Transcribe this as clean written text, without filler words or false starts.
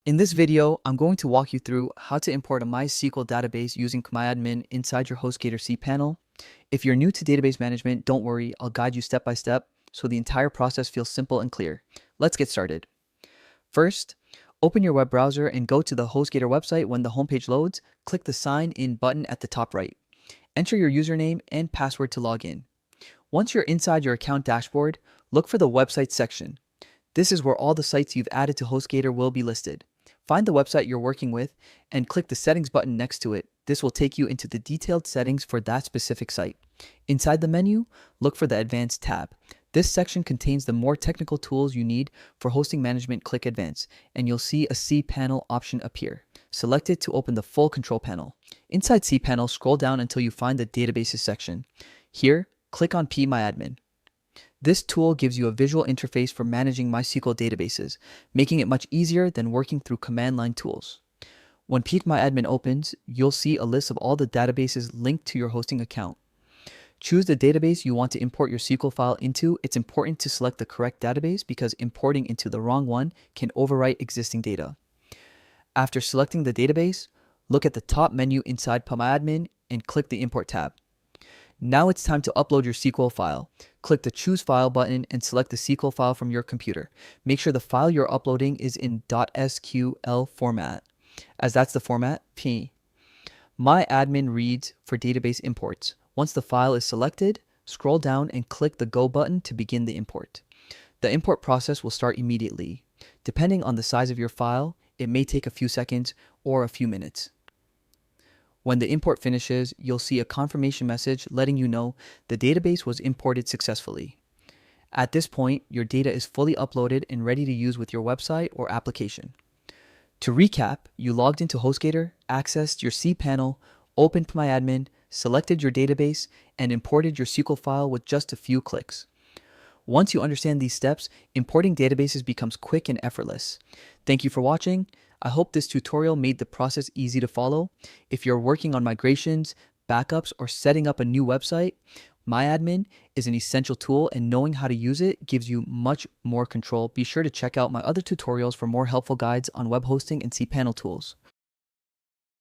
In this video, I'm going to walk you through how to import a MySQL database using Phpmyadmin inside your Hostgator cPanel. If you're new to database management, don't worry, I'll guide you step by step so the entire process feels simple and clear. Let's get started. First, open your web browser and go to the Hostgator website. When the homepage loads, click the Sign In button at the top right. Enter your username and password to log in. Once you're inside your account dashboard, look for the Websites section. This is where all the sites you've added to Hostgator will be listed. Find the website you're working with and click the Settings button next to it. This will take you into the detailed settings for that specific site. Inside the menu, look for the Advanced tab. This section contains the more technical tools you need for hosting management. Click Advanced, and you'll see a cPanel option appear. Select it to open the full control panel. Inside cPanel, scroll down until you find the Databases section. Here, click on Phpmyadmin. This tool gives you a visual interface for managing MySQL databases, making it much easier than working through command line tools. When Phpmyadmin opens, you'll see a list of all the databases linked to your hosting account. Choose the database you want to import your SQL file into. It's important to select the correct database because importing into the wrong one can overwrite existing data. After selecting the database, look at the top menu inside Phpmyadmin and click the Import tab. Now it's time to upload your SQL file. Click the Choose File button and select the SQL file from your computer. Make sure the file you're uploading is in .sql format, as that's the format Phpmyadmin reads for database imports. Once the file is selected, scroll down and click the Go button to begin the import. The import process will start immediately. Depending on the size of your file, it may take a few seconds or a few minutes. When the import finishes, you'll see a confirmation message letting you know the database was imported successfully. At this point, your data is fully uploaded and ready to use with your website or application. To recap, you logged into Hostgator, accessed your cPanel, opened Phpmyadmin, selected your database, and imported your SQL file with just a few clicks. Once you understand these steps, importing databases becomes quick and effortless. Thank you for watching. I hope this tutorial made the process easy to follow. If you're working on migrations, backups, or setting up a new website, Phpmyadmin is an essential tool, and knowing how to use it gives you much more control. Be sure to check out my other tutorials for more helpful guides on web hosting and cPanel tools.